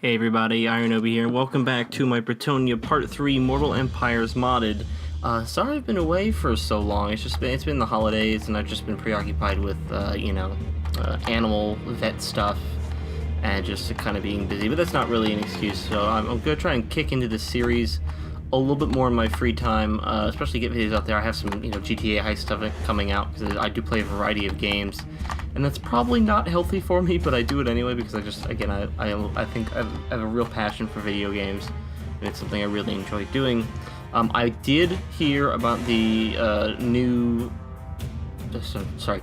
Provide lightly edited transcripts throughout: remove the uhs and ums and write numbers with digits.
Hey everybody, IronObie here, and welcome back to my Bretonnia Part 3 Mortal Empires modded. Sorry I've been away for so long. It's been the holidays, and I've just been preoccupied with, animal vet stuff, and just kind of being busy, but that's not really an excuse, so I'm going to try and kick into this series a little bit more in my free time, especially get videos out there. I have some, GTA heist stuff coming out, because I do play a variety of games. And that's probably not healthy for me, but I do it anyway because I think I have a real passion for video games, and it's something I really enjoy doing. I did hear about the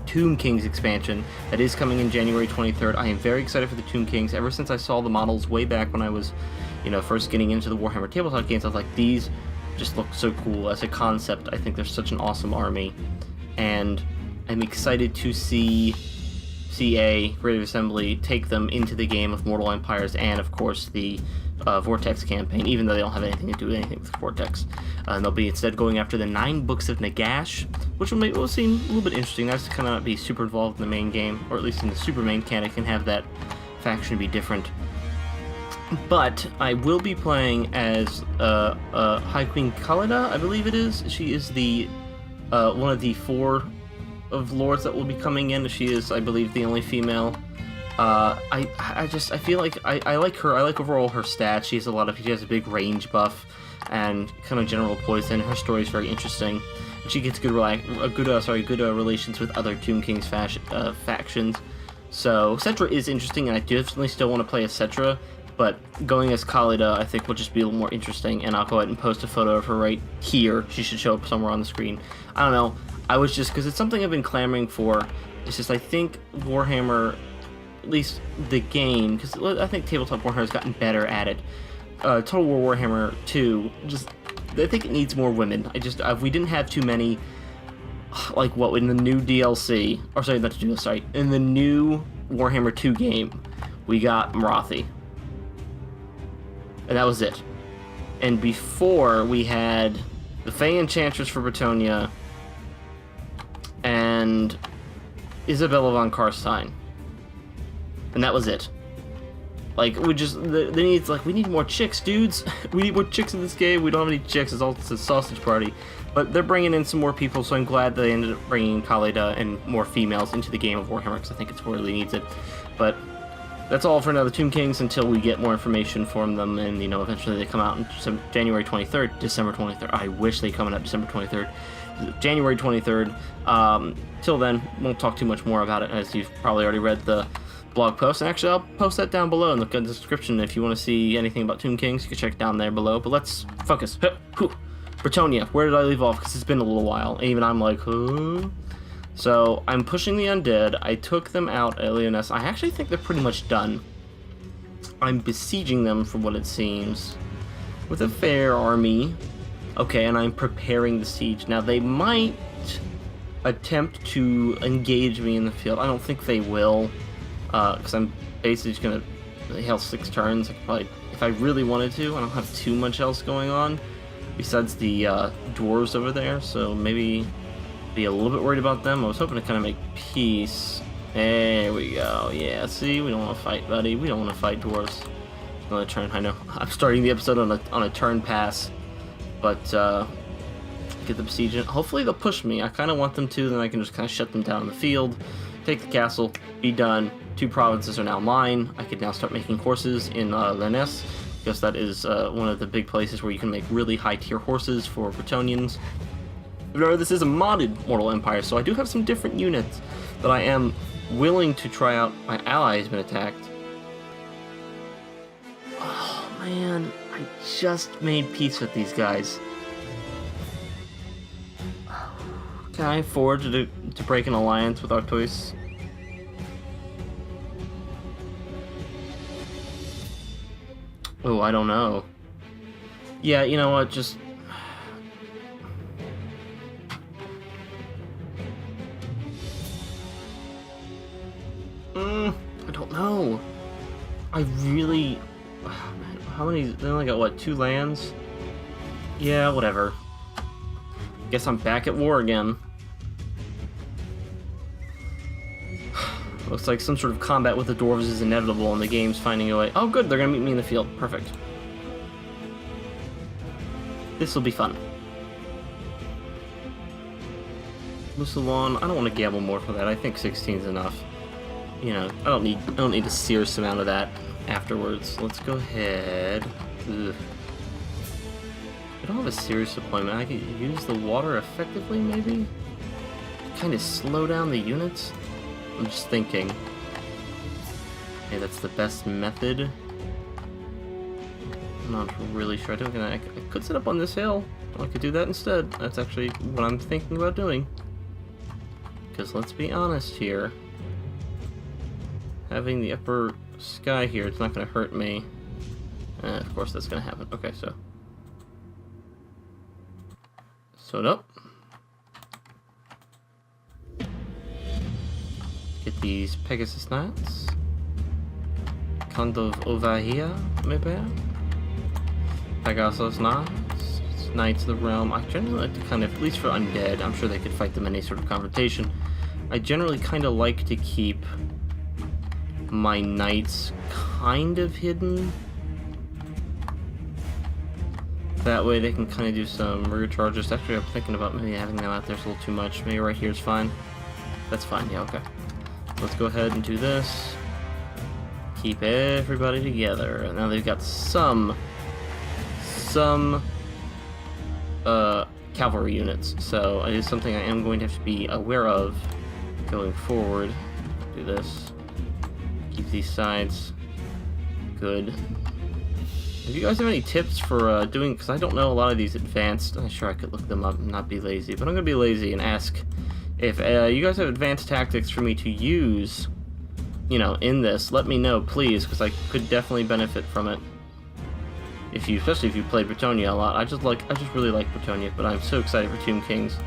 Tomb Kings expansion that is coming in January 23rd. I am very excited for the Tomb Kings. Ever since I saw the models way back when I was, first getting into the Warhammer tabletop games, I was like, these just look so cool as a concept. I think they're such an awesome army, and I'm excited to see CA, Creative Assembly, take them into the game of Mortal Empires and, of course, the Vortex campaign, even though they don't have anything to do with anything with Vortex. And they'll be instead going after the 9 books of Nagash, which will seem a little bit interesting. Nice to kind of not be super involved in the main game, or at least in the super main mechanic, and have that faction be different. But I will be playing as High Queen Khalida, I believe it is. She is the one of the 4 of lords that will be coming in. She is, I believe, the only female. I feel like I like her. I like overall her stats. She has a big range buff and kind of general poison. Her story is very interesting. And she gets good relations with other Tomb Kings factions. So Cetra is interesting, and I definitely still want to play as Cetra. But going as Khalida, I think, will just be a little more interesting. And I'll go ahead and post a photo of her right here. She should show up somewhere on the screen. I don't know. I was just, because it's something I've been clamoring for. It's just, I think Warhammer, at least the game, because I think tabletop Warhammer has gotten better at it. Total War Warhammer 2, I think it needs more women. We didn't have too many, like, in the new DLC, or sorry, not the DLC, sorry, in the new Warhammer 2 game, we got Marathi. And that was it. And before, we had the Fey Enchantress for Bretonnia, and Isabella von Karstein, and that was it. Like, we need more chicks, dudes. We need more chicks in this game. We don't have any chicks. It's a sausage party, but they're bringing in some more people, so I'm glad they ended up bringing Khalida and more females into the game of Warhammer, because I think it's really needs it. But that's all for now, the Tomb Kings, until we get more information from them, and eventually they come out on January 23rd, December 23rd. I wish they come out December 23rd. January 23rd. Till then, won't talk too much more about it, as you've probably already read the blog post. And actually, I'll post that down below in the description. If you want to see anything about Tomb Kings, you can check down there below. But let's focus. Bretonnia, where did I leave off? Because it's been a little while. And even I'm like, huh? So, I'm pushing the undead. I took them out at Leoness. I actually think they're pretty much done. I'm besieging them, from what it seems, with a fair army. Okay, and I'm preparing the siege. Now, they might attempt to engage me in the field. I don't think they will, because I'm basically just going to heal 6 turns. I could probably, if I really wanted to. I don't have too much else going on besides the dwarves over there, so maybe be a little bit worried about them. I was hoping to kind of make peace. There we go. Yeah, see, we don't want to fight, buddy. We don't want to fight dwarves. Another turn. I know. I'm starting the episode on a turn pass. But, get the besiege in. Hopefully they'll push me. I kind of want them to, then I can just kind of shut them down in the field, take the castle, be done. 2 provinces are now mine. I could now start making horses in Lennes, because that is one of the big places where you can make really high-tier horses for Bretonians. Remember, this is a modded Mortal Empire, so I do have some different units that I am willing to try out. My ally has been attacked. Oh, man. I just made peace with these guys. Can I afford to break an alliance with Artois? Oh, I don't know. Yeah, you know what, just... I don't know. I really... How many? They only got, what, 2 lands? Yeah, whatever. Guess I'm back at war again. Looks like some sort of combat with the dwarves is inevitable, and the game's finding a way. Oh, good, they're gonna meet me in the field. Perfect. This will be fun. Musalon, I don't want to gamble more for that. I think 16 is enough. You know, I don't need a serious amount of that afterwards. Let's go ahead. Ugh. I don't have a serious deployment. I could use the water effectively, maybe? Kind of slow down the units? I'm just thinking. Okay, that's the best method. I'm not really sure. I could set up on this hill. I could do that instead. That's actually what I'm thinking about doing. Because let's be honest here. Having the upper sky here, it's not going to hurt me. Of course that's going to happen. Okay, so. Sewed up. Get these Pegasus Knights. Kind of over here, maybe? Pegasus Knights. Knights of the Realm. I generally like to kind of, at least for undead, I'm sure they could fight them in any sort of confrontation. I generally kind of like to keep my knights kind of hidden. That way they can kind of do some rear charges. Actually, I'm thinking about maybe having them out there a little too much. Maybe right here is fine. That's fine, yeah, okay. Let's go ahead and do this. Keep everybody together. Now they've got some cavalry units, so it is something I am going to have to be aware of going forward. Do this. Keep these sides good. If you guys have any tips for doing, because I don't know a lot of these advanced, I'm sure I could look them up and not be lazy, but I'm going to be lazy and ask if you guys have advanced tactics for me to use, you know, in this. Let me know, please, because I could definitely benefit from it. Especially if you play Bretonnia a lot. I just really like Bretonnia, but I'm so excited for Tomb Kings.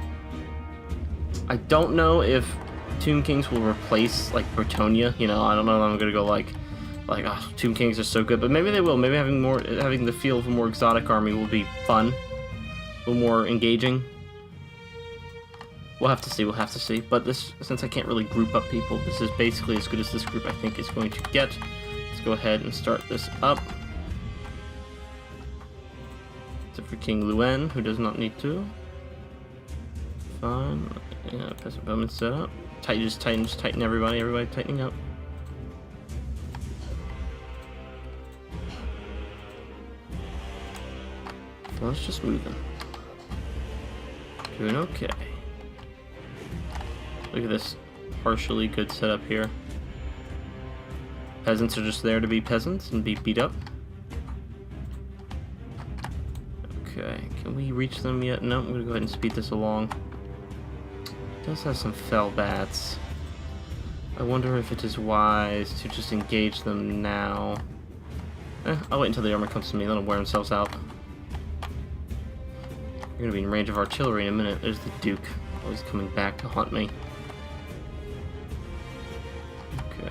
I don't know if Tomb Kings will replace, like, Bretonnia. You know, I don't know if I'm going to go like, oh, Tomb Kings are so good, but maybe they will. Maybe having the feel of a more exotic army will be fun, a little more engaging. We'll have to see. But this, since I can't really group up people, this is basically as good as this group I think is going to get. Let's go ahead and start this up. Except for King Luen, who does not need to. Fine. Yeah, peasant bowman set up. Just tighten everybody tightening up. Let's just move them. Doing okay. Look at this partially good setup here. Peasants are just there to be peasants and be beat up. Okay, can we reach them yet? No, I'm gonna go ahead and speed this along. It does have some fell bats. I wonder if it is wise to just engage them now. I'll wait until the armor comes to me, let them wear themselves out. You're gonna be in range of artillery in a minute. There's the Duke, always coming back to haunt me. Okay.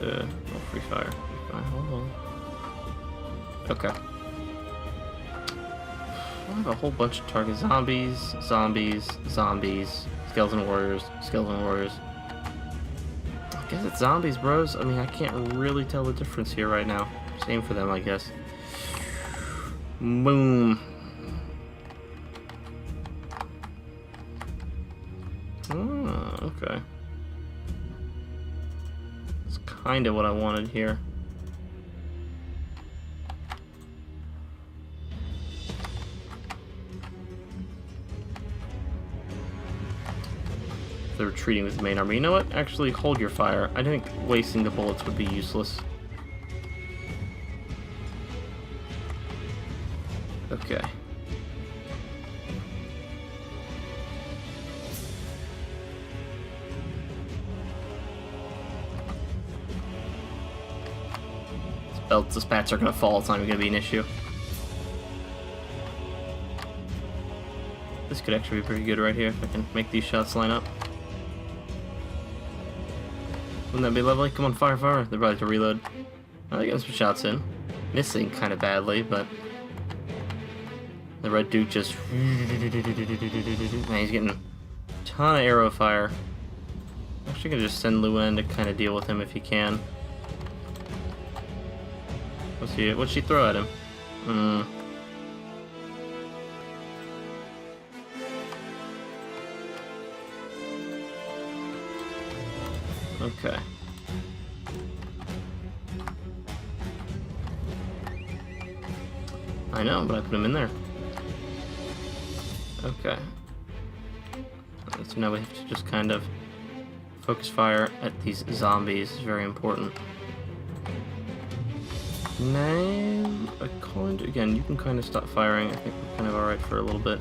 Oh, free fire. Hold on. Okay. I have a whole bunch of targets. Zombies, skeleton warriors. I guess it's zombies, bros. I mean, I can't really tell the difference here right now. Same for them, I guess. Boom. Oh, okay. That's kind of what I wanted here. They're retreating with the main army. You know what? Actually, hold your fire. I think wasting the bullets would be useless. Okay. The spats are going to fall. It's not even going to be an issue. This could actually be pretty good right here if I can make these shots line up. Wouldn't that be lovely? Come on, fire. They're about to reload. Oh, they're getting some shots in. Missing kind of badly, but the Red Duke just... Man, he's getting a ton of arrow fire. Actually, gonna just send Luen to kind of deal with him if he can. What's she throw at him? Okay. I know, but I put him in there. Okay. So now we have to just kind of focus fire at these zombies. It's very important. Now, again, you can kind of stop firing. I think we're kind of alright for a little bit.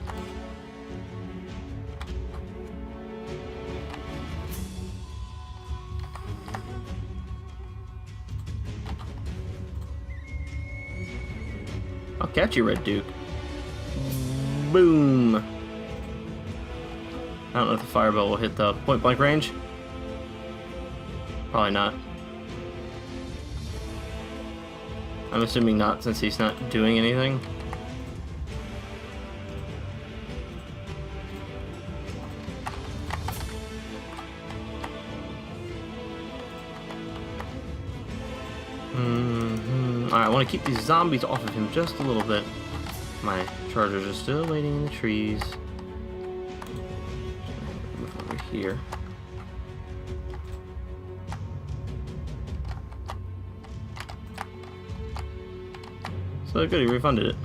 I'll catch you, Red Duke. Boom! I don't know if the fireball will hit the point blank range. Probably not. I'm assuming not, since he's not doing anything. Alright, I want to keep these zombies off of him just a little bit. My chargers are still waiting in the trees. Move over here. So good, he refunded it.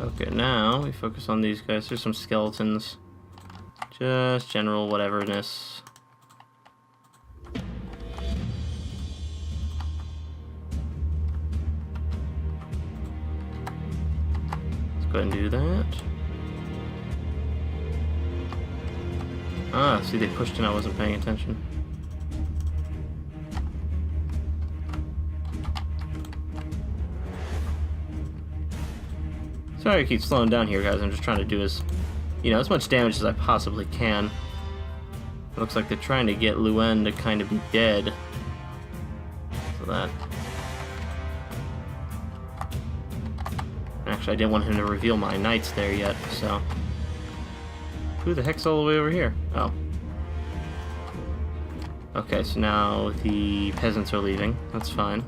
Okay, now we focus on these guys. There's some skeletons. Just general whateverness. Let's go ahead and do that. Ah, see, they pushed and I wasn't paying attention. Sorry I keep slowing down here, guys. I'm just trying to do as much damage as I possibly can. It looks like they're trying to get Luen to kind of be dead. So that... Actually, I didn't want him to reveal my knights there yet, so... Who the heck's all the way over here? Oh. Okay, so now the peasants are leaving. That's fine.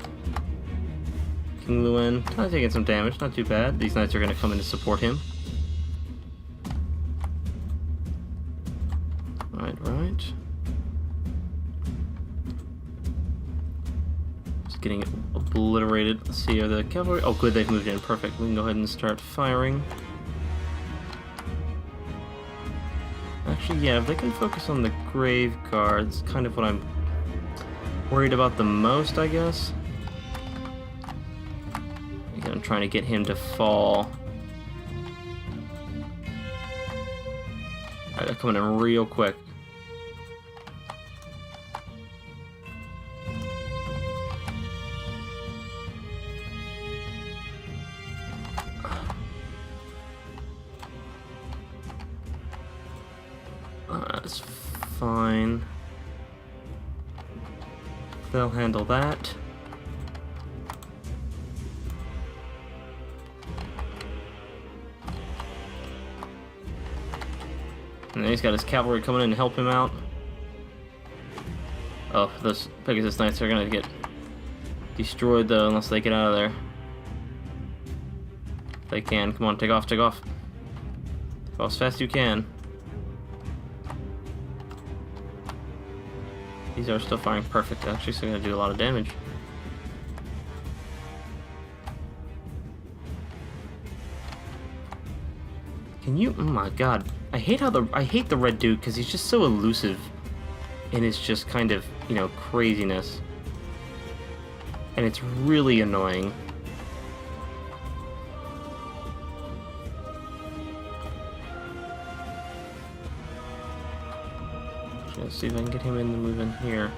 King Luen, kind of taking some damage, not too bad. These knights are going to come in to support him. Right. Just getting it obliterated. Let's see, are the cavalry... Oh, good, they've moved in. Perfect. We can go ahead and start firing. Actually, yeah, if they can focus on the grave guards, kind of what I'm worried about the most, I guess. I'm trying to get him to fall. Alright, they're coming in real quick. That's fine. They'll handle that. And then he's got his cavalry coming in to help him out. Oh, those Pegasus Knights are gonna get destroyed though, unless they get out of there. If they can. Come on, take off, take off. Go as fast as you can. These are still firing perfect, actually, so they're gonna do a lot of damage. Can you? Oh my god. I hate the Red Duke because he's just so elusive in his just kind of, craziness. And it's really annoying. Let's see if I can get him in the move in here.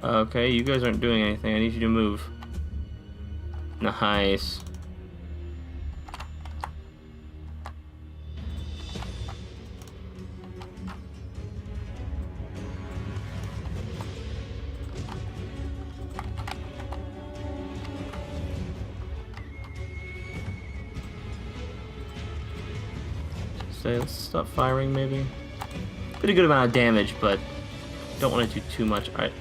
Okay, you guys aren't doing anything. I need you to move. Nice. say, let's stop firing maybe. Did a good amount of damage, but don't want to do too much. Alright,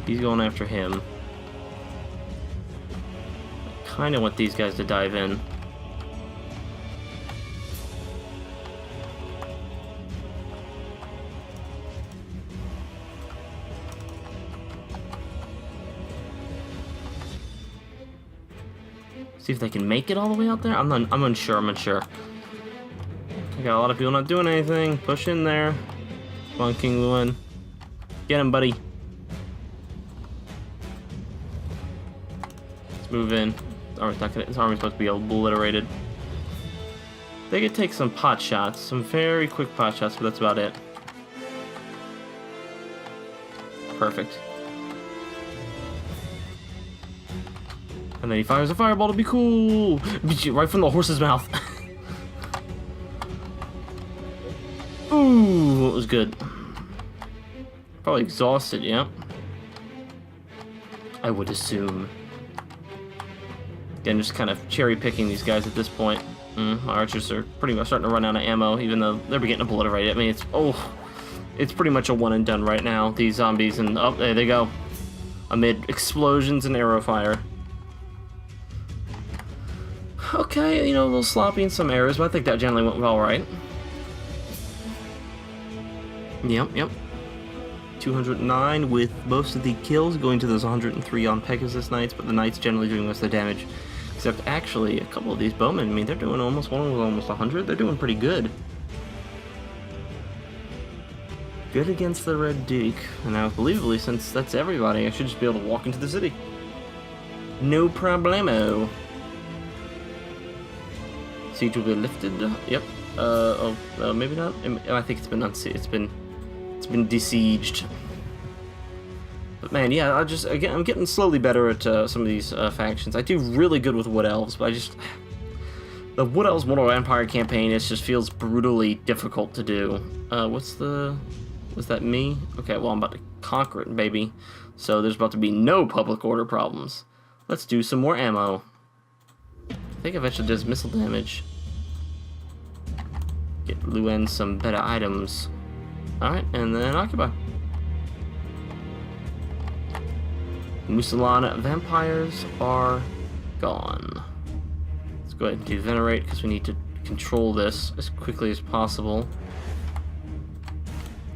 he's going after him. I kind of want these guys to dive in. See if they can make it all the way out there. I'm unsure. I got a lot of people not doing anything. Push in there. Come on, King Lewin. Get him, buddy. Let's move in. His army's supposed to be obliterated. They could take some pot shots, some very quick pot shots, but that's about it. Perfect. And then he fires a fireball to be cool! Right from the horse's mouth. Ooh, that was good. Probably exhausted, yeah. I would assume. Again, just kind of cherry picking these guys at this point. My archers are pretty much starting to run out of ammo, even though they're getting obliterated. I mean, it's pretty much a one and done right now. These zombies, and oh, there they go. Amid explosions and arrow fire. Okay, you know, a little sloppy in some areas, but I think that generally went well, right? Yep. 209 with most of the kills going to those 103 on Pegasus Knights, but the Knights generally doing most of the damage. Except actually, a couple of these bowmen, I mean, they're doing almost, one was almost 100, they're doing pretty good. Good against the Red Duke, and now, believably, since that's everybody, I should just be able to walk into the city. No problemo. Siege will be lifted. Yep. Maybe not. I think it's been it's been besieged. But man, yeah, I'm getting slowly better at some of these factions. I do really good with Wood Elves, but the Wood Elves Mortal Empire campaign, it just feels brutally difficult to do. Was that me? Okay, well, I'm about to conquer it, baby. So there's about to be no public order problems. Let's do some more ammo. I think eventually does missile damage. Get Luen some better items. Alright, and then occupy. Musalan vampires are gone. Let's go ahead and do Venerate because we need to control this as quickly as possible.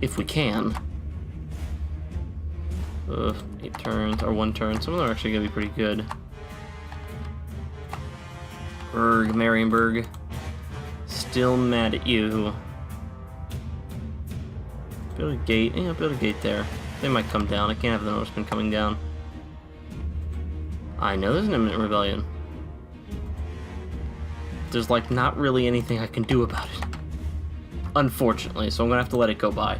If we can. 8 turns, or 1 turn. Some of them are actually going to be pretty good. Marienburg. Still mad at you. Build a gate. Yeah, build a gate there. They might come down. I can't have the Norsemen coming down. I know there's an imminent rebellion. There's like not really anything I can do about it. Unfortunately, so I'm gonna have to let it go by.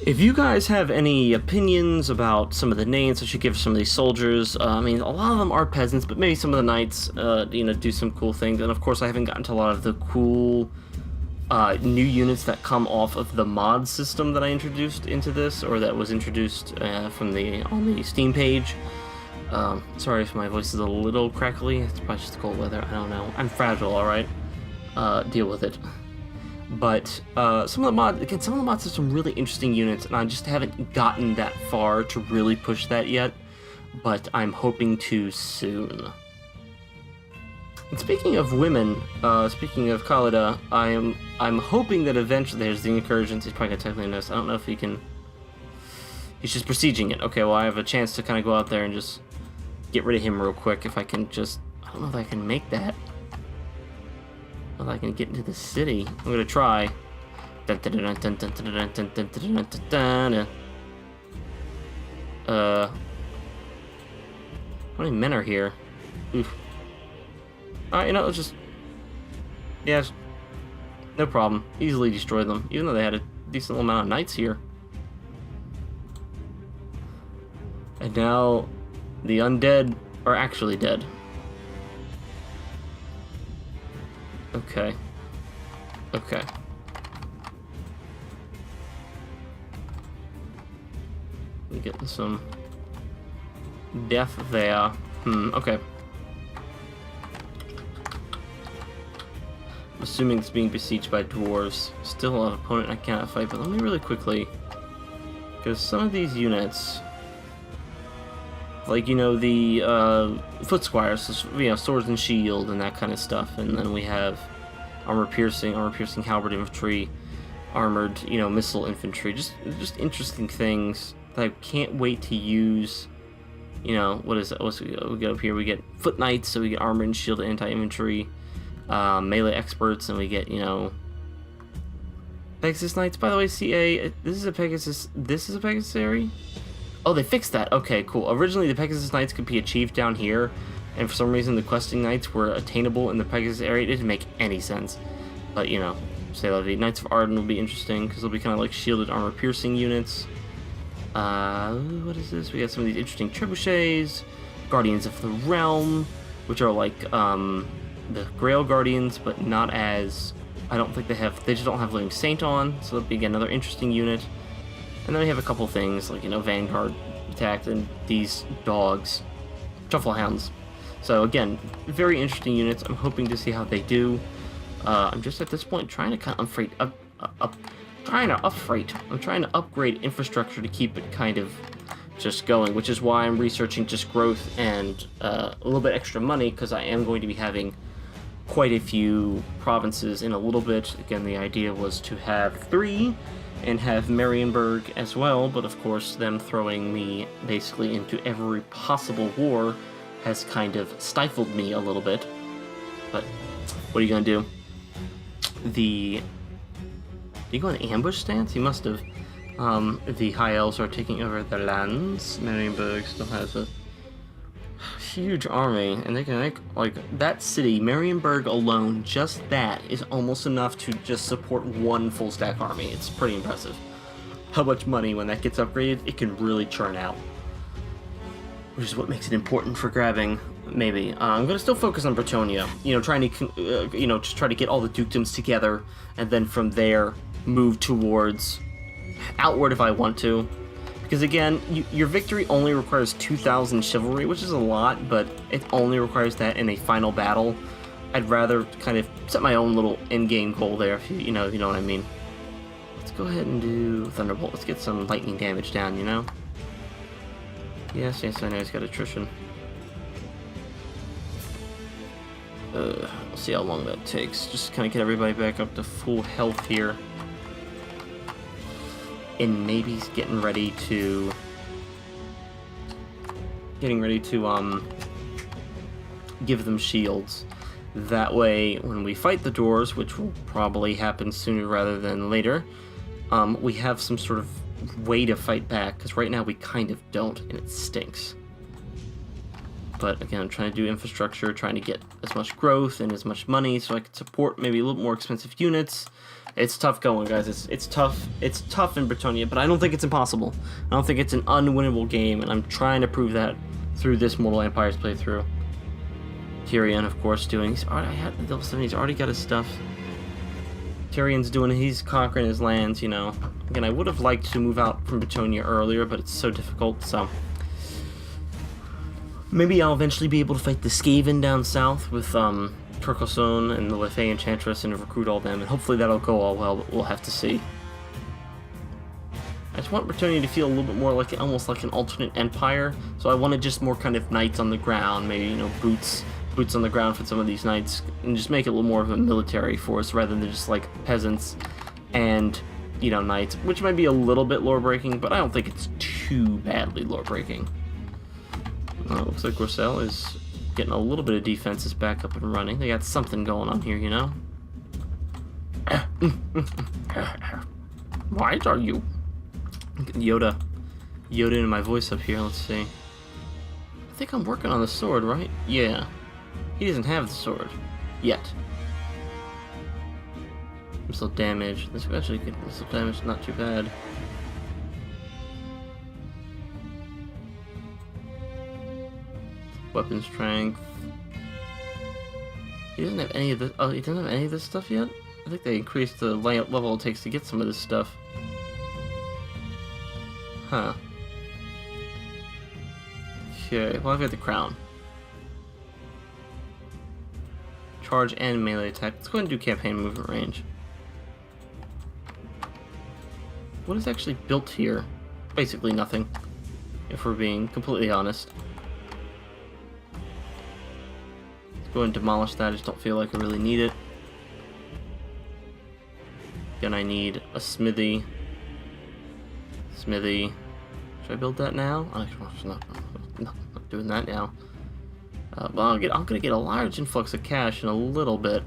If you guys have any opinions about some of the names I should give some of these soldiers, I mean, a lot of them are peasants, but maybe some of the knights, do some cool things. And of course, I haven't gotten to a lot of the cool new units that come off of the mod system that I introduced into this, or that was introduced on the Steam page. Sorry if my voice is a little crackly. It's probably just cold weather. I don't know. I'm fragile, all right. Deal with it. But some of the mods have some really interesting units, and I just haven't gotten that far to really push that yet. But I'm hoping to soon. And speaking of women, speaking of Khalida, I'm hoping that eventually there's the incursions. He's probably gonna technically miss. I don't know if he can. He's just besieging it. Okay, well I have a chance to kind of go out there and just get rid of him real quick if I can just. I don't know if I can make that. If I can get into the city. I'm gonna try. How many men are here? Oof. Alright, let's just. Yeah, no problem. Easily destroy them, even though they had a decent amount of knights here. And now the undead are actually dead. Okay. Okay. We getting some death there. Okay. assuming it's being besieged by dwarves. Still an opponent I cannot fight, but let me really quickly, because some of these units, like, you know, the foot squires, you know, swords and shield and that kind of stuff, and then we have armor piercing halberd infantry, armored, you know, missile infantry, just interesting things that I can't wait to use. You know, what is that? We get up here, we get foot knights, so we get armor and shield anti-infantry, melee experts, and we get, you know, Pegasus Knights. By the way, CA, this is a Pegasus area? Oh, they fixed that. Okay, cool. Originally, the Pegasus Knights could be achieved down here, and for some reason, the questing knights were attainable in the Pegasus area. It didn't make any sense. But, you know, say la vie. Knights of Arden will be interesting, because they'll be kind of like shielded armor-piercing units. What is this? We got some of these interesting trebuchets, Guardians of the Realm, which are like, the Grail Guardians, but not as, I don't think they just don't have Living Saint on, so that'll be, again, another interesting unit. And then we have a couple things, like, you know, Vanguard attack, and these dogs, Truffle Hounds. So, again, very interesting units. I'm hoping to see how they do. I'm just, at this point, trying to kind of I'm trying to upgrade infrastructure to keep it kind of just going, which is why I'm researching just growth and a little bit extra money, because I am going to be having quite a few provinces in a little bit. Again, the idea was to have 3 and have Marienburg as well, but of course them throwing me basically into every possible war has kind of stifled me a little bit. But what are you gonna do? Did he go in ambush stance? He must have. The High Elves are taking over their lands. Marienburg still has a huge army, and they can make, like, that city, Marienburg alone, just that is almost enough to just support one full stack army. It's pretty impressive how much money, when that gets upgraded, it can really churn out, which is what makes it important for grabbing. Maybe I'm gonna still focus on Bretonnia, you know, trying to you know, just try to get all the dukedoms together, and then from there move towards outward if I want to. Because again, your victory only requires 2,000 chivalry, which is a lot, but it only requires that in a final battle. I'd rather kind of set my own little end-game goal there, if you know what I mean. Let's go ahead and do Thunderbolt. Let's get some lightning damage down, you know? Yes, I know he's got attrition. We'll see how long that takes. Just kind of get everybody back up to full health here. And maybe he's getting ready to give them shields. That way, when we fight the dwarves, which will probably happen sooner rather than later, we have some sort of way to fight back, because right now we kind of don't, and it stinks. But again, I'm trying to do infrastructure, trying to get as much growth and as much money so I can support maybe a little more expensive units. It's tough going, guys. It's tough. It's tough in Bretonnia, but I don't think it's impossible. I don't think it's an unwinnable game, and I'm trying to prove that through this Mortal Empires playthrough. Tyrion, of course, doing. He's already got his stuff. Tyrion's doing. He's conquering his lands. You know. Again, I would have liked to move out from Bretonnia earlier, but it's so difficult. So maybe I'll eventually be able to fight the Skaven down south with Carcassonne and the Lefay Enchantress and recruit all them, and hopefully that'll go all well, but we'll have to see. I just want Bretonnia to feel a little bit more like almost like an alternate empire, so I wanted just more kind of knights on the ground, maybe, you know, boots on the ground for some of these knights, and just make it a little more of a military force rather than just like peasants and, you know, knights, which might be a little bit lore breaking, but I don't think it's too badly lore breaking. Looks like Grossel is getting a little bit of defenses back up and running. They got something going on here, you know? Why are you? Yoda in my voice up here, let's see. I think I'm working on the sword, right? Yeah. He doesn't have the sword. Yet. Missile damage. This will actually get missile damage, not too bad. Weapon strength. He doesn't have any of this. Oh, he doesn't have any of this stuff yet? I think they increased the level it takes to get some of this stuff. Huh. Okay, well, I've got the crown. charge and melee attack. Let's go ahead and do campaign movement range. What is actually built here? Basically nothing, if we're being completely honest. Let's go and demolish that. I just don't feel like I really need it. Again, I need a smithy. Smithy. Should I build that now? Not doing that now. Well, I'm gonna get a large influx of cash in a little bit.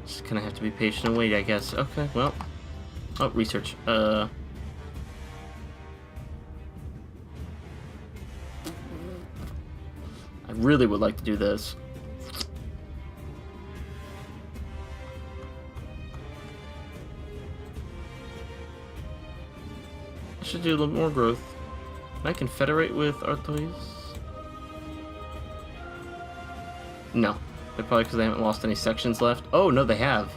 Just gonna have to be patient and wait, I guess. Okay, well. Oh, research. I really would like to do this. I should do a little more growth. Can I confederate with Artois? No. They're probably because they haven't lost any sections left. Oh, no, they have.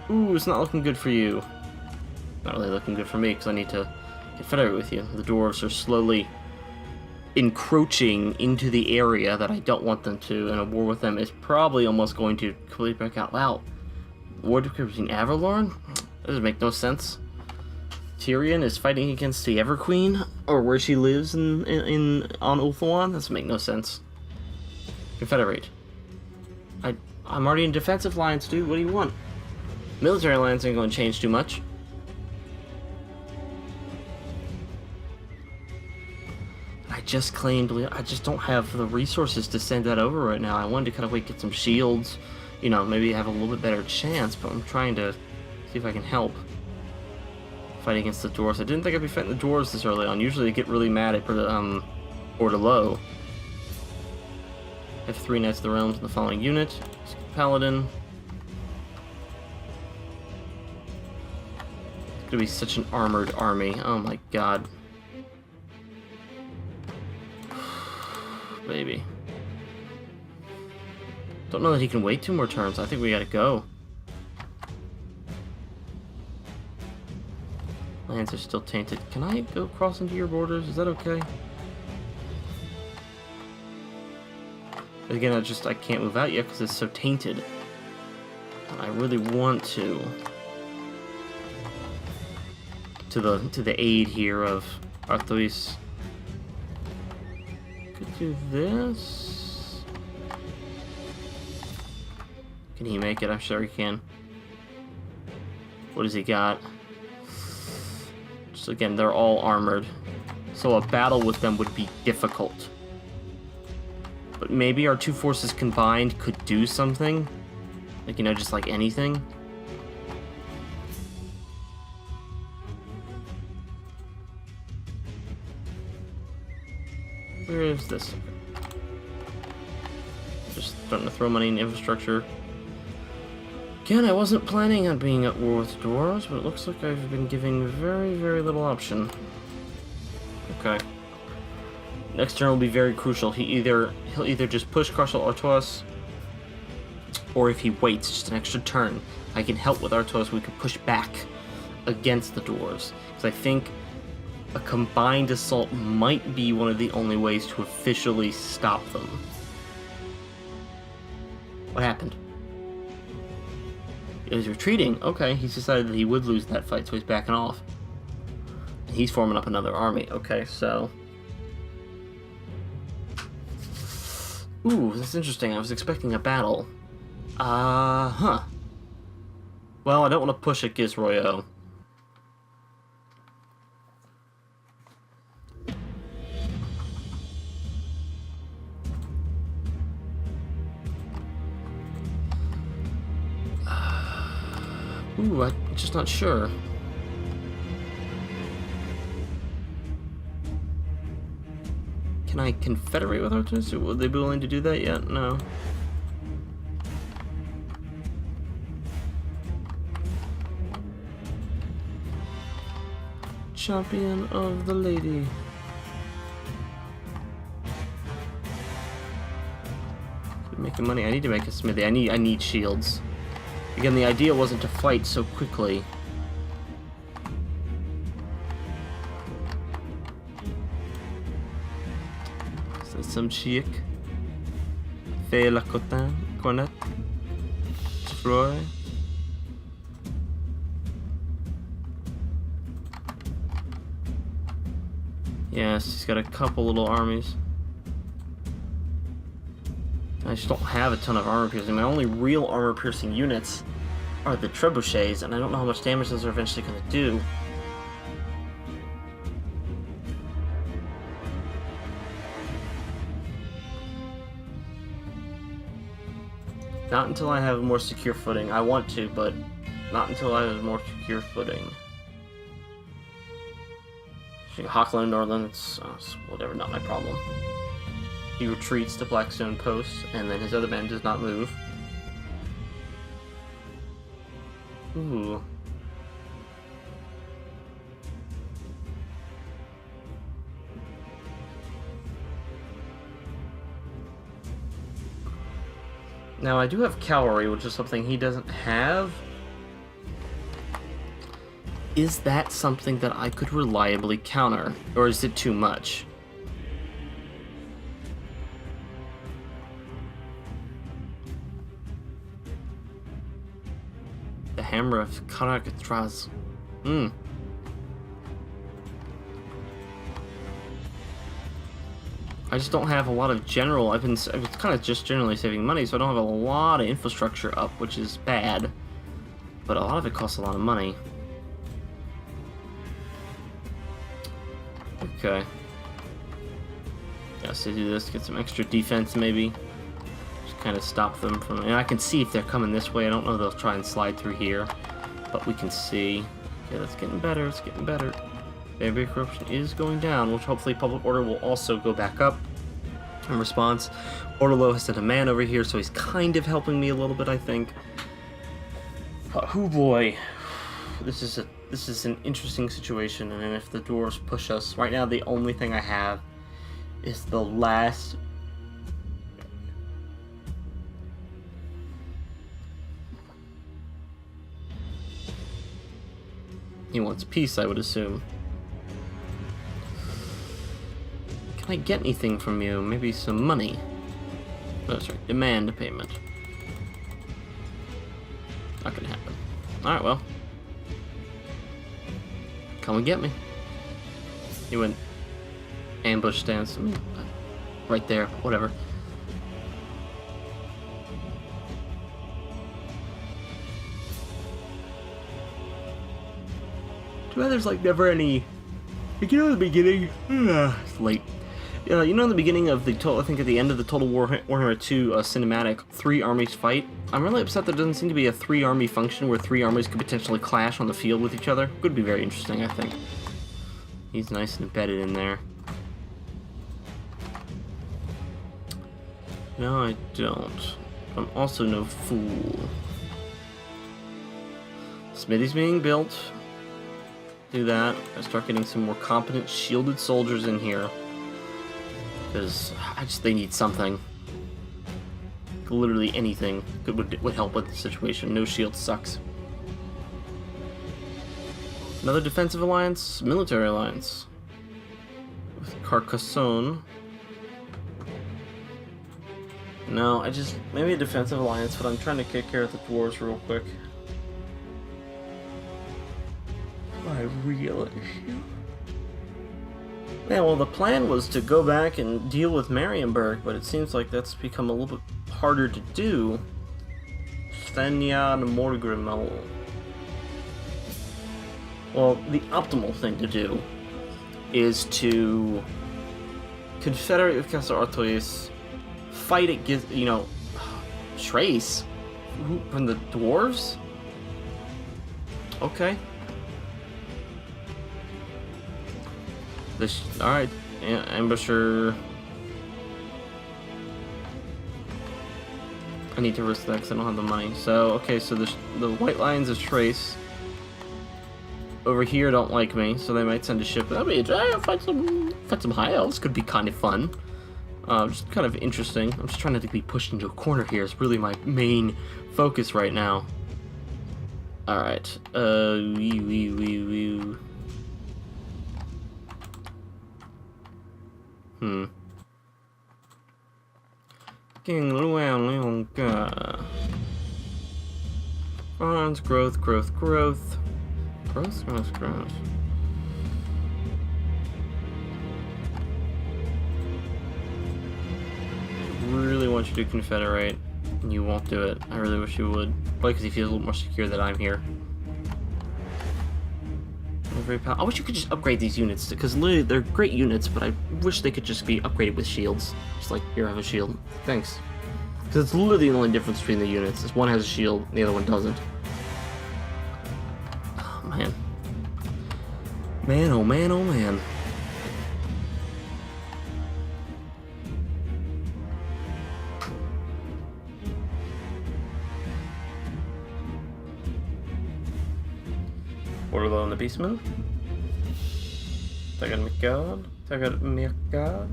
Ooh, it's not looking good for you. Not really looking good for me, because I need to confederate with you. The dwarves are slowly encroaching into the area that I don't want them to, and a war with them is probably almost going to completely break out. Wow. War between Avalorn? That doesn't make no sense. Tyrion is fighting against the Everqueen, or where she lives on Ulthuan? That doesn't make no sense. Confederate. I'm already in defensive lines, dude. What do you want? Military lines ain't going to change too much. I just claimed. I just don't have the resources to send that over right now. I wanted to kind of wait, get some shields. You know, maybe have a little bit better chance, but I'm trying to see if I can help. Fight against the dwarves. I didn't think I'd be fighting the dwarves this early on. Usually they get really mad at Bordelot. I have 3 Knights of the Realms in the following unit. Paladin. It's gonna be such an armored army. Oh my god. Baby. Don't know that he can wait 2 more turns. I think we gotta go. Lands are still tainted. Can I go cross into your borders? Is that okay? Again, I can't move out yet because it's so tainted. And I really want to the aid here of Artois. Could do this. Can he make it? I'm sure he can. What does he got? Just again, they're all armored, so a battle with them would be difficult. But maybe our 2 forces combined could do something. Like, you know, just like anything. Where is this? Just starting to throw money in infrastructure. Again, I wasn't planning on being at war with dwarves, but it looks like I've been giving very, very little option. Okay. Next turn will be very crucial. He'll either just push Castle Artois, or if he waits just an extra turn, I can help with Artois. We can push back against the dwarves, because I think a combined assault might be one of the only ways to officially stop them. What happened? He's retreating. Okay, he's decided that he would lose that fight, so he's backing off. And he's forming up another army. Okay, so... Ooh, that's interesting. I was expecting a battle. Huh. Well, I don't want to push at Gizroyo. Ooh, I'm just not sure. Can I confederate with Artois? Would they be willing to do that yet? No. Champion of the lady. Making money. I need to make a smithy. I need shields. Again, the idea wasn't to fight so quickly. Is that some chick? Fait la cornette. Troy. Yes, he's got a couple little armies. I just don't have a ton of armor piercing. My only real armor piercing units are the trebuchets, and I don't know how much damage those are eventually going to do. Not until I have a more secure footing. I want to, but not until I have a more secure footing. Hochland and Northland, it's whatever, not my problem. He retreats to Blackstone Post, and then his other band does not move. Ooh. Now, I do have cavalry, which is something he doesn't have. Is that something that I could reliably counter, or is it too much? The Hammer of Karakatraz. I just don't have a lot of general. I've been kind of just generally saving money, so I don't have a lot of infrastructure up, which is bad. But a lot of it costs a lot of money. Okay. Yes, to do this, get some extra defense maybe. Just kind of stop them from. And I can see if they're coming this way. I don't know if they'll try and slide through here, but we can see. Okay, that's getting better. It's getting better. Barrier corruption is going down, which hopefully public order will also go back up in response. Orderlo has sent a man over here, so he's kind of helping me a little bit, I think. Oh boy, this is an interesting situation, and if the dwarves push us right now, the only thing I have is the last. He wants peace, I would assume. Can I get anything from you? Maybe some money. Oh, sorry, demand payment. Not gonna happen. Alright, well. Come and get me. He went ambush stance. I mean, right there, whatever. Too bad there's like never any. Like, you know, in the beginning, it's late. You know, in the beginning of the I think at the end of the Total Warhammer 2 cinematic, 3 armies fight. I'm really upset there doesn't seem to be a 3-army function where 3 armies could potentially clash on the field with each other. Could be very interesting, I think. He's nice and embedded in there. No, I don't. I'm also no fool. Smithy's being built. Do that. I start getting some more competent shielded soldiers in here. Because they need something. Literally anything would help with the situation. No shield sucks. Another defensive alliance, military alliance. With Carcassonne. No, maybe a defensive alliance, but I'm trying to take care of the dwarves real quick. My real issue. Yeah, well, the plan was to go back and deal with Marienburg, but it seems like that's become a little bit harder to do. Svenja and Morgrimmel. Well, the optimal thing to do is to confederate with Castle Artois, fight against, Trace from the dwarves? Okay. Alright, ambusher. I need to risk that because I don't have the money. So, okay, so the White Lions is Trace. Over here don't like me, so they might send a ship. That'd be fight some high elves. Could be kind of fun. Just kind of interesting. I'm just trying not to be pushed into a corner here. It's really my main focus right now. Alright. King Luan Leonka. Bronze, growth. Growth. I really want you to confederate, and you won't do it. I really wish you would. Probably because he feels a little more secure that I'm here. I wish you could just upgrade these units, because literally they're great units, but I wish they could just be upgraded with shields. Just like, here, have a shield. Thanks. Because it's literally the only difference between the units, is one has a shield, and the other one doesn't. Oh, man. Man, oh man, oh man. Orlo on the Beastman. Taggad Mirkard.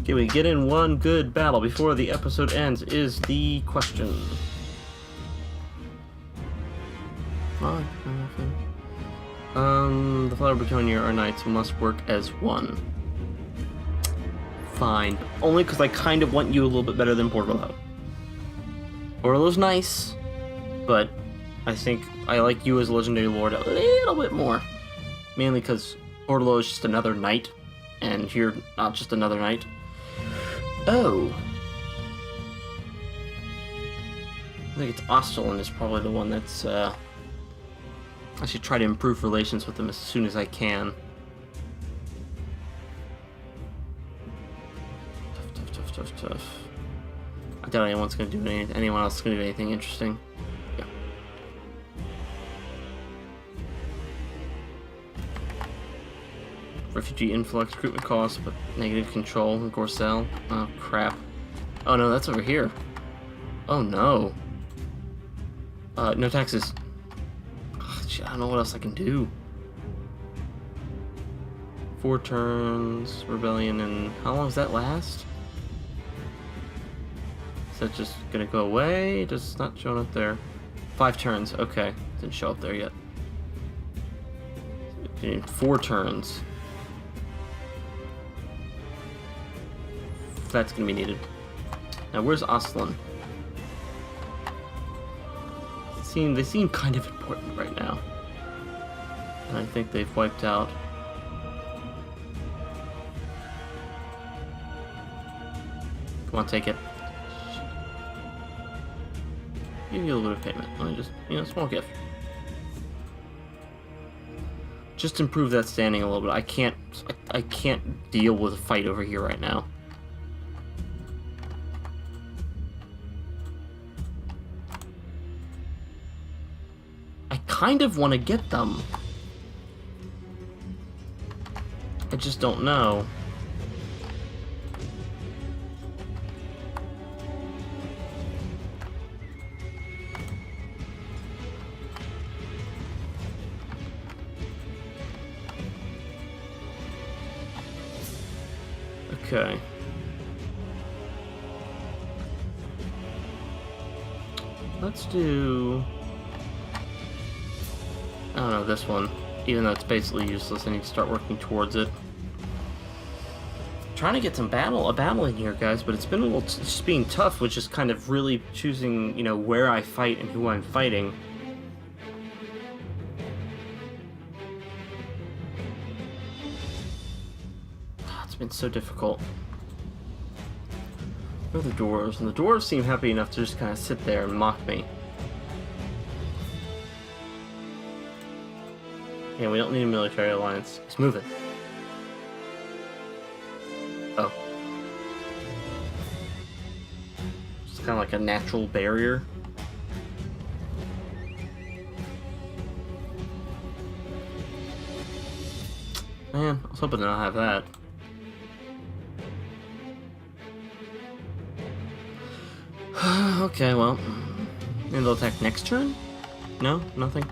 Can we get in one good battle before the episode ends is the question. The Flower Bretonnia, our knights, must work as one. Fine. Only because I kind of want you a little bit better than Portolo. Orlo's nice, but I think I like you as a Legendary Lord a little bit more. Mainly because Portolo is just another knight, and you're not just another knight. Oh. I think it's Ostalin is probably the one that's, I should try to improve relations with them as soon as I can. Tough. I doubt anyone's gonna do anything. Anyone else is gonna do anything interesting. Yeah. Refugee influx, recruitment costs, but negative control. Gorsel. Oh crap. Oh no, that's over here. Oh no. No taxes. Ugh, shit, I don't know what else I can do. 4 turns, rebellion, and how long does that last? Is that just gonna go away? Just not showing up there. 5 turns, okay. Didn't show up there yet. 4 turns. That's gonna be needed. Now where's Aslan? They seem kind of important right now. And I think they've wiped out. Come on, take it. Give you a little bit of payment. Let me just, small gift. Just improve that standing a little bit. I can't deal with a fight over here right now. I kind of want to get them. I just don't know. Okay. Let's do... I don't know, this one. Even though it's basically useless, I need to start working towards it. Trying to get some a battle in here, guys, but it's been a little... It's just being tough, which is kind of really choosing, where I fight and who I'm fighting. It's been so difficult. Where are the dwarves? And the dwarves seem happy enough to just kind of sit there and mock me. Yeah, we don't need a military alliance. Let's move it. Oh. It's kind of like a natural barrier. Man, I was hoping to not have that. Okay, well, maybe they'll attack next turn? No? Nothing?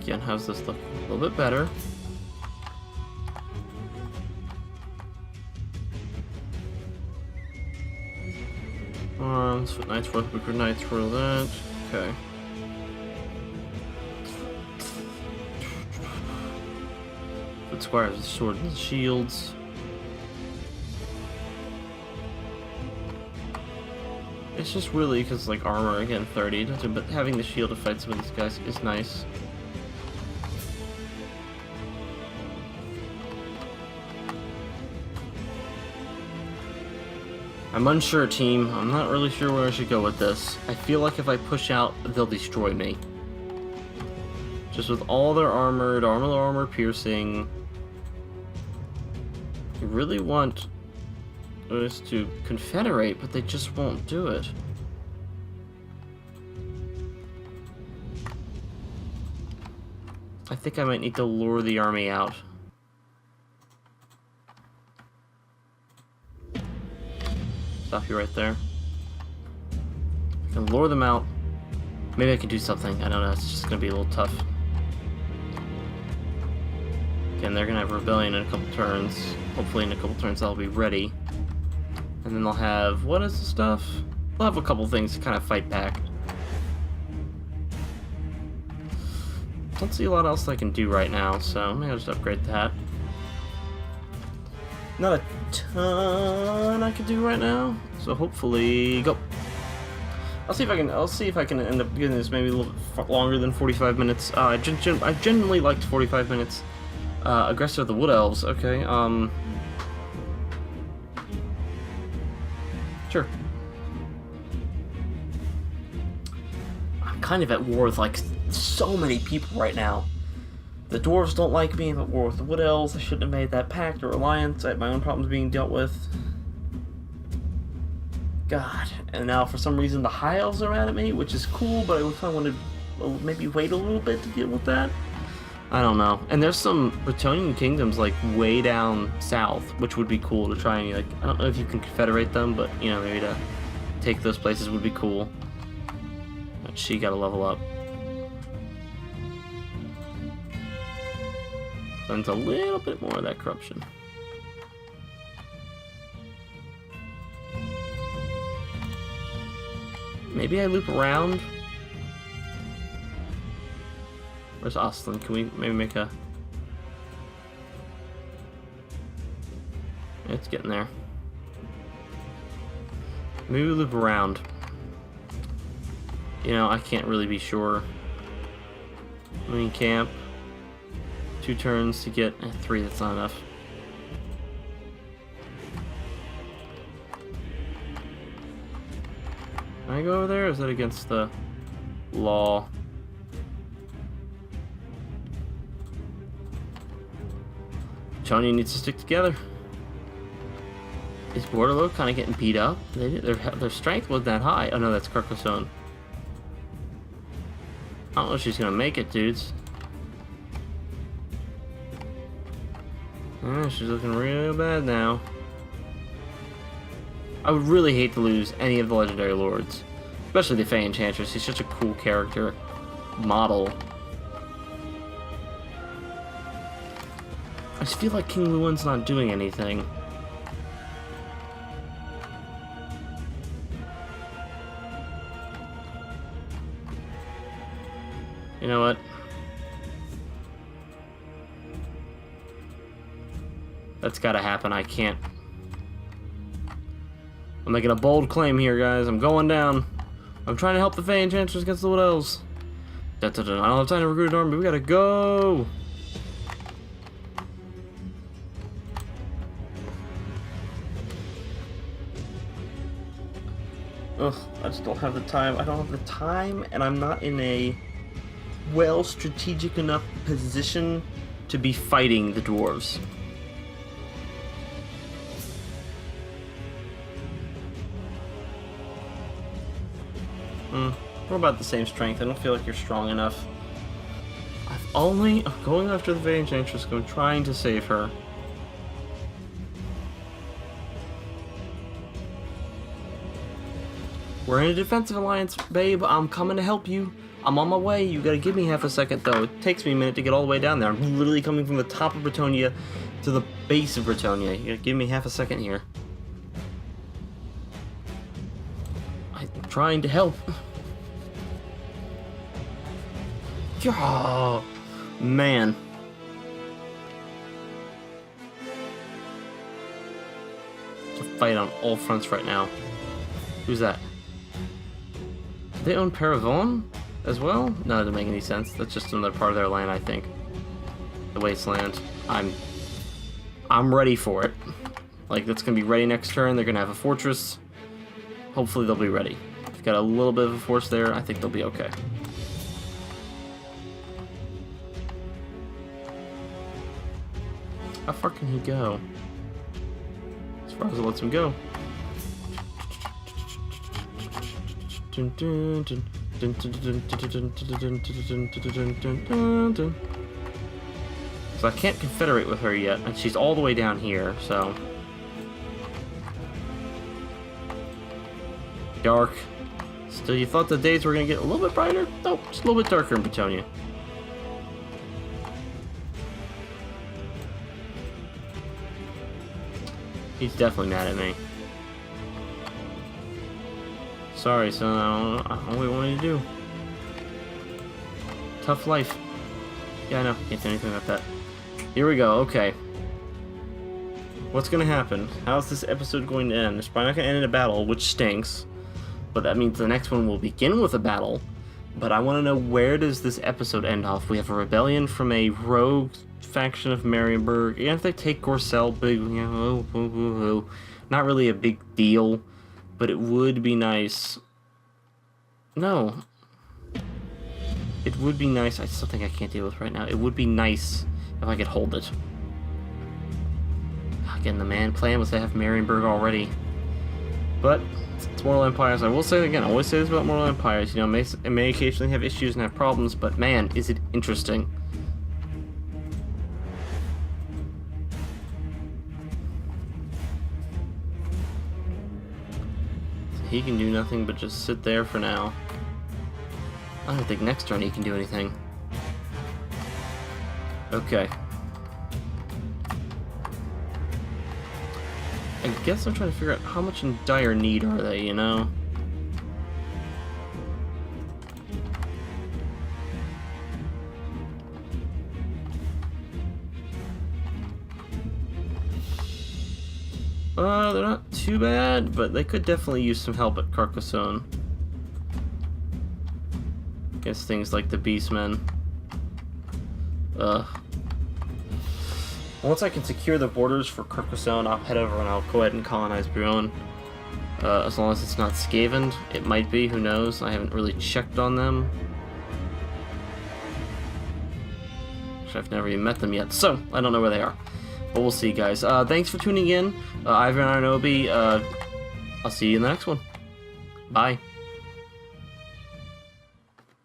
Again, how's this look? A little bit better. Arms, Knight's Worth, Wicked Knight's for that. Okay. That squire has the sword and the shields. It's just really because, like, armor, again, 30, but having the shield to fight some of these guys is nice. I'm unsure, team. I'm not really sure where I should go with this. I feel like if I push out, they'll destroy me. Just with all their armor piercing. I really want us to confederate, but they just won't do it. I think I might need to lure the army out. Stop you right there. I can lure them out. Maybe I can do something. I don't know. It's just going to be a little tough. Again, they're going to have rebellion in a couple turns. Hopefully in a couple turns they'll be ready. And then they'll have... what is the stuff? They'll have a couple things to kind of fight back. Don't see a lot else I can do right now, so maybe I'll just upgrade that. Not a ton I can do right now, so hopefully go. I'll see if I can end up getting this maybe a little bit longer than 45 minutes. I genuinely liked 45 minutes. Aggressor of the Wood Elves. Okay. Sure. I'm kind of at war with like so many people right now. The dwarves don't like me. I'm at war with the Wood Elves. I shouldn't have made that pact or alliance. I had my own problems being dealt with. God. And now for some reason the High Elves are mad at me, which is cool, but I kind of want to maybe wait a little bit to deal with that. I don't know. And there's some Bretonnian kingdoms like way down south, which would be cool to try and like, I don't know if you can confederate them, but you know, maybe to take those places would be cool. But she got to level up. Cleanse a little bit more of that corruption. Maybe I loop around. Where's Ostlin? Can we maybe make a... It's getting there. Maybe we loop around. You know, I can't really be sure. Marine camp. 2 turns to get 3, that's not enough. Can I go over there, or is that against the law? Bretonnia needs to stick together. Is Bordello kind of getting beat up? Their strength wasn't that high. Oh no, that's Carcassonne. I don't know if she's gonna make it, dudes. She's looking real bad now. I would really hate to lose any of the legendary lords, especially the Fey Enchantress. He's such a cool character model. I just feel like King Luwin's not doing anything. You know what? That's gotta happen. I can't. I'm making a bold claim here, guys. I'm going down. I'm trying to help the Fey Enchantress against the Wood Elves. I don't have time to recruit an army. We gotta go. Ugh, I just don't have the time. I don't have the time, and I'm not in a well strategic enough position to be fighting the dwarves. We're about the same strength. I don't feel like you're strong enough. I'm going after the Fey Enchantress, trying to save her. We're in a defensive alliance, babe. I'm coming to help you. I'm on my way. You gotta give me half a second, though. It takes me a minute to get all the way down there. I'm literally coming from the top of Bretonnia to the base of Bretonnia. You gotta give me half a second here. I'm trying to help. Oh, man. fight on all fronts right now. Who's that? They own Paravon as well? No, that doesn't make any sense. That's just another part of their land, I think. The Wasteland. I'm ready for it. Like, that's gonna be ready next turn. They're gonna have a fortress. Hopefully they'll be ready. They've got a little bit of a force there. I think they'll be okay. How far can he go? As far as it lets him go. So I can't confederate with her yet, and she's all the way down here, so... Dark. Still, you thought the days were going to get a little bit brighter? Nope, just a little bit darker in Bretonnia. He's definitely mad at me. Sorry, son, I don't know what you want me to do. Tough life. Yeah, I know, can't do anything about that. Here we go, okay. What's gonna happen? How's this episode going to end? It's probably not gonna end in a battle, which stinks. But that means the next one will begin with a battle. But I want to know, where does this episode end off? We have a rebellion from a rogue faction of Marienburg. Even if they take Gorcel, big, you know, not really a big deal. But it would be nice. No. It would be nice. I still think I can't deal with right now. It would be nice if I could hold it. Again, the man plan was to have Marienburg already. But it's Mortal Empires. I will say it again. I always say this about Mortal Empires. You know, it may occasionally have issues and have problems, but man, is it interesting. He can do nothing but just sit there for now. I don't think next turn he can do anything. Okay. I guess I'm trying to figure out how much in dire need are they, you know? They're not too bad, but they could definitely use some help at Carcassonne. Against things like the Beastmen. Once I can secure the borders for Carcassonne, I'll head over and I'll go ahead and colonize Bretonnia. As long as it's not Skavened. It might be, who knows? I haven't really checked on them. Actually, I've never even met them yet, so I don't know where they are. But we'll see, guys. Thanks for tuning in. I've been IronObie. I'll see you in the next one. Bye.